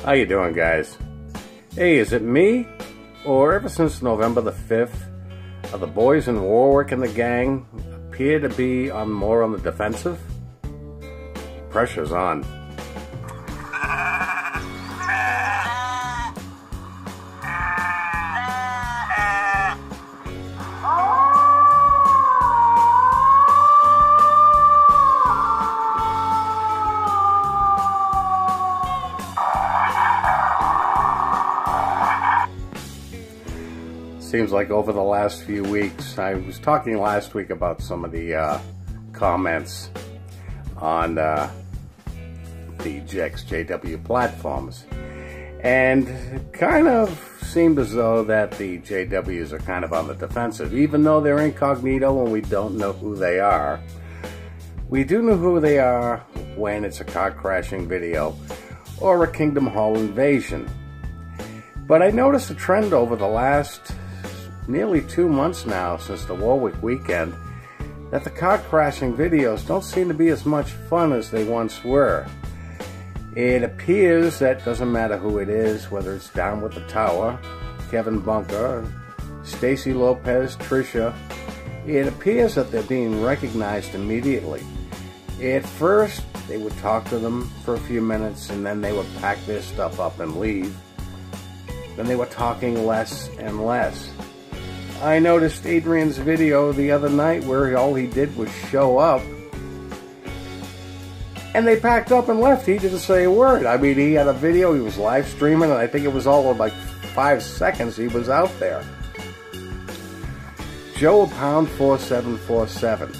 How you doing, guys? Hey, is it me? Or ever since November the 5th, are the boys in Warwick and the gang appear to be more on the defensive? Pressure's on. Seems like over the last few weeks, I was talking last week about some of the comments on the JW platforms, and it kind of seemed as though that the JWs are kind of on the defensive, even though they're incognito and we don't know who they are. We do know who they are when it's a car crashing video or a Kingdom Hall invasion. But I noticed a trend over the last nearly 2 months now, since the Warwick weekend, that the car crashing videos don't seem to be as much fun as they once were. It appears that doesn't matter who it is, whether it's Down with the Tower, Kevin Bunker, Stacy Lopez, Trisha, it appears that they're being recognized immediately. At first, they would talk to them for a few minutes and then they would pack their stuff up and leave. Then they were talking less and less. I noticed Adrian's video the other night where all he did was show up and they packed up and left. He didn't say a word. I mean, he had a video, he was live streaming, and I think it was all in like 5 seconds he was out there. Joe Pound 4747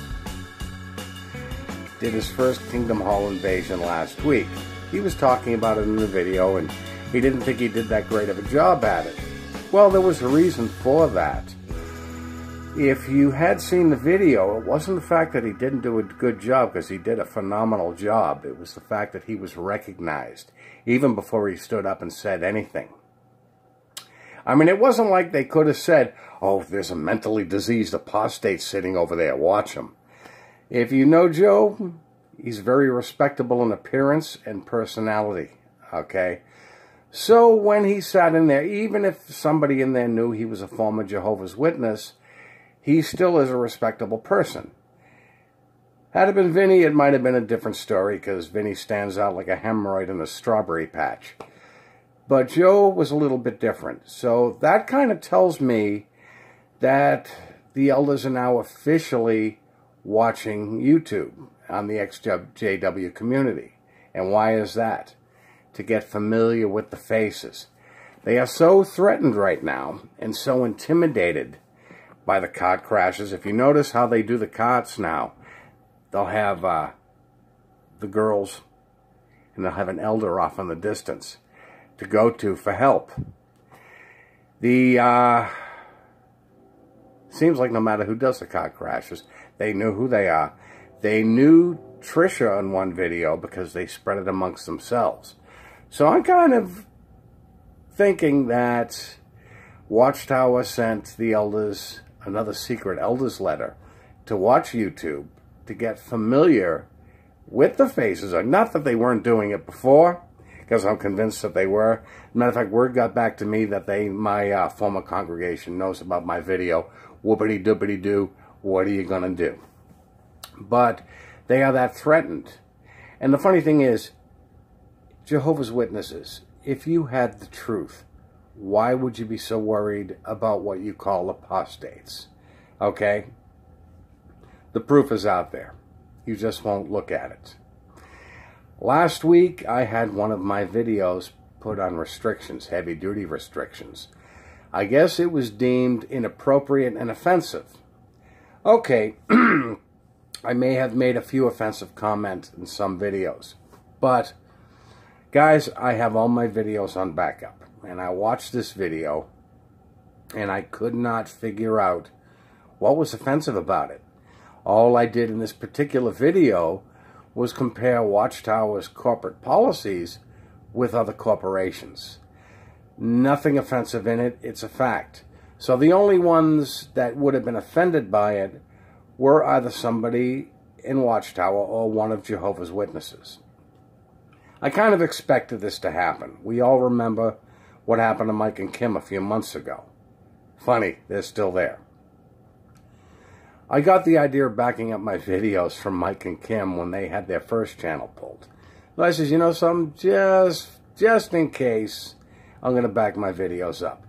did his first Kingdom Hall invasion last week. He was talking about it in the video and he didn't think he did that great of a job at it. Well, there was a reason for that. If you had seen the video, it wasn't the fact that he didn't do a good job, because he did a phenomenal job. It was the fact that he was recognized, even before he stood up and said anything. I mean, it wasn't like they could have said, oh, there's a mentally diseased apostate sitting over there, watch him. If you know Joe, he's very respectable in appearance and personality, okay? So when he sat in there, even if somebody in there knew he was a former Jehovah's Witness, he still is a respectable person. Had it been Vinny, it might have been a different story, because Vinny stands out like a hemorrhoid in a strawberry patch. But Joe was a little bit different. So that kind of tells me that the elders are now officially watching YouTube on the XJW community. And why is that? To get familiar with the faces. They are so threatened right now and so intimidated by the cart crashes. If you notice how they do the carts now, they'll have the girls and they'll have an elder off in the distance to go to for help. Seems like no matter who does the cart crashes, they knew who they are. They knew Trisha in one video because they spread it amongst themselves. So I'm kind of thinking that Watchtower sent the elders another secret elders letter to watch YouTube, to get familiar with the faces. Or not that they weren't doing it before, because I'm convinced that they were. Matter of fact, word got back to me that my former congregation knows about my video. Whoopity-doopity-doo, what are you going to do? But they are that threatened. And the funny thing is, Jehovah's Witnesses, if you had the truth, why would you be so worried about what you call apostates? Okay? The proof is out there. You just won't look at it. Last week, I had one of my videos put on restrictions, heavy-duty restrictions. I guess it was deemed inappropriate and offensive. Okay, I may have made a few offensive comments in some videos, but guys, I have all my videos on backup. And I watched this video, and I could not figure out what was offensive about it. All I did in this particular video was compare Watchtower's corporate policies with other corporations. Nothing offensive in it, it's a fact. So the only ones that would have been offended by it were either somebody in Watchtower or one of Jehovah's Witnesses. I kind of expected this to happen. We all remember what happened to Mike and Kim a few months ago. Funny, they're still there. I got the idea of backing up my videos from Mike and Kim when they had their first channel pulled. So I says, you know something, just in case, I'm going to back my videos up.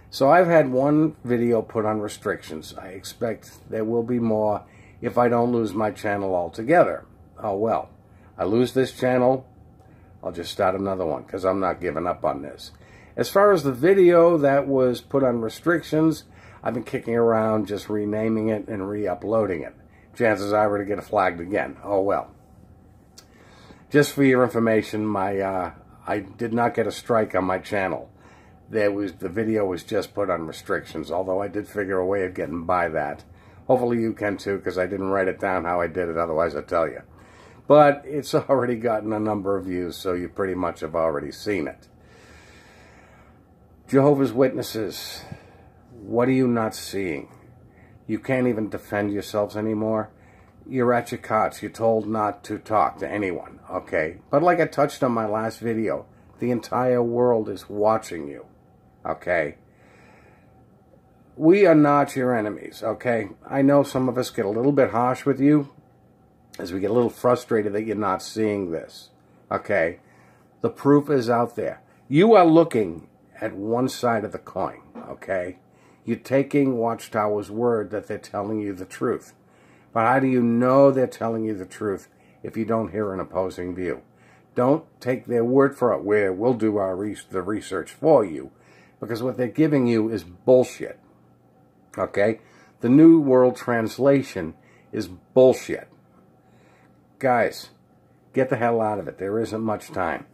So I've had one video put on restrictions. I expect there will be more if I don't lose my channel altogether. Oh well, I lose this channel, I'll just start another one because I'm not giving up on this. As far as the video that was put on restrictions, I've been kicking around just renaming it and re-uploading it. Chances are we're going to get flagged again. Oh well. Just for your information, I did not get a strike on my channel. The video was just put on restrictions, although I did figure a way of getting by that. Hopefully you can too, because I didn't write it down how I did it, otherwise I'd tell you. But it's already gotten a number of views, so you pretty much have already seen it. Jehovah's Witnesses, what are you not seeing? You can't even defend yourselves anymore. You're at your cots. You're told not to talk to anyone, okay? But like I touched on my last video, the entire world is watching you, okay? We are not your enemies, okay? I know some of us get a little bit harsh with you as we get a little frustrated that you're not seeing this, okay? The proof is out there. You are looking at one side of the coin, okay? You're taking Watchtower's word that they're telling you the truth. But how do you know they're telling you the truth if you don't hear an opposing view? Don't take their word for it, where we'll do the research for you, because what they're giving you is bullshit. Okay? The New World Translation is bullshit. Guys, get the hell out of it. There isn't much time.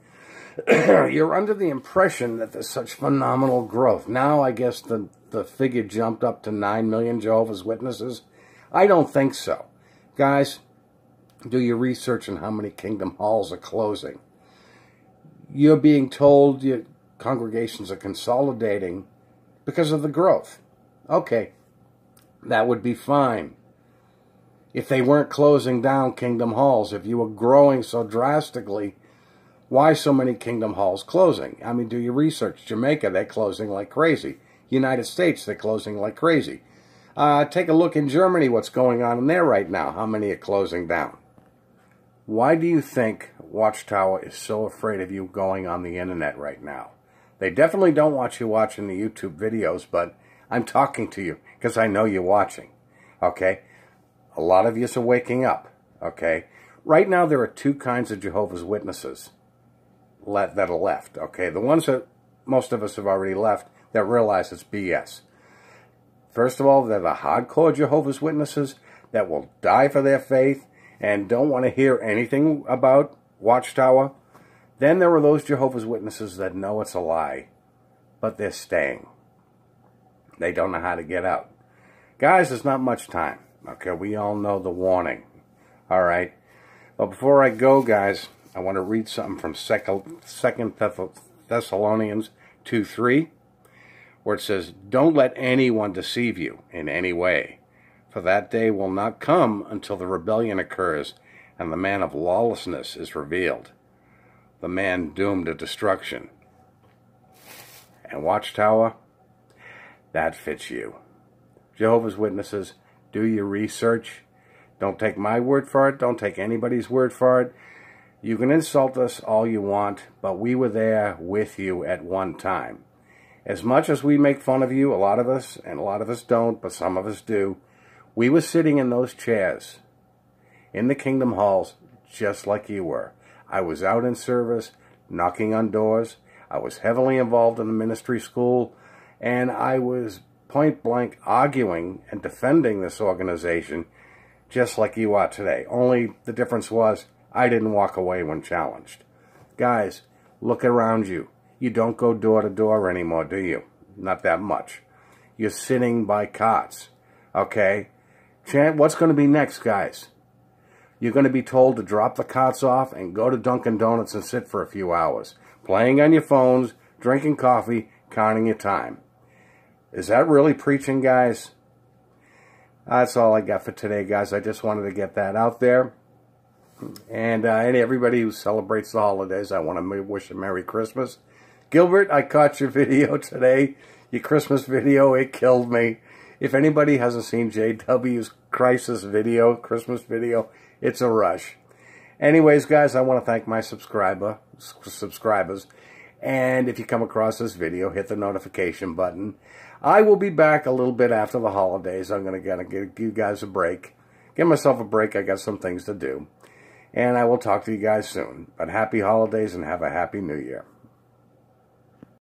You're under the impression that there's such phenomenal growth. Now I guess the figure jumped up to 9 million Jehovah's Witnesses. I don't think so. Guys, do your research on how many kingdom halls are closing. You're being told your congregations are consolidating because of the growth. Okay, that would be fine. If they weren't closing down kingdom halls, if you were growing so drastically, why so many kingdom halls closing? I mean, do your research. Jamaica, they're closing like crazy. United States, they're closing like crazy. Take a look in Germany, what's going on in there right now. How many are closing down? Why do you think Watchtower is so afraid of you going on the internet right now? They definitely don't want you watching the YouTube videos, but I'm talking to you because I know you're watching. Okay? A lot of you are waking up. Okay? Right now there are two kinds of Jehovah's Witnesses that are left. Okay? The ones that most of us have already left that realize it's BS. First of all, they're the hardcore Jehovah's Witnesses that will die for their faith and don't want to hear anything about Watchtower. Then there are those Jehovah's Witnesses that know it's a lie, but they're staying. They don't know how to get out. Guys, there's not much time. Okay, we all know the warning. All right. But before I go, guys, I want to read something from 2 Thessalonians 2:3. Where it says, "Don't let anyone deceive you in any way, for that day will not come until the rebellion occurs and the man of lawlessness is revealed, the man doomed to destruction." And Watchtower, that fits you. Jehovah's Witnesses, do your research. Don't take my word for it. Don't take anybody's word for it. You can insult us all you want, but we were there with you at one time. As much as we make fun of you, a lot of us, and a lot of us don't, but some of us do, we were sitting in those chairs in the kingdom halls just like you were. I was out in service, knocking on doors. I was heavily involved in the ministry school, and I was point blank arguing and defending this organization just like you are today. Only the difference was I didn't walk away when challenged. Guys, look around you. You don't go door to door anymore, do you? Not that much. You're sitting by cots, okay? What's going to be next, guys? You're going to be told to drop the cots off and go to Dunkin' Donuts and sit for a few hours, playing on your phones, drinking coffee, counting your time. Is that really preaching, guys? That's all I got for today, guys. I just wanted to get that out there. And everybody who celebrates the holidays, I want to wish a Merry Christmas. Gilbert, I caught your video today. Your Christmas video, it killed me. If anybody hasn't seen JW's Christmas video, it's a rush. Anyways, guys, I want to thank my subscribers. And if you come across this video, hit the notification button. I will be back a little bit after the holidays. I'm going to give you guys a break. Give myself a break. I got some things to do. And I will talk to you guys soon. But happy holidays and have a happy new year.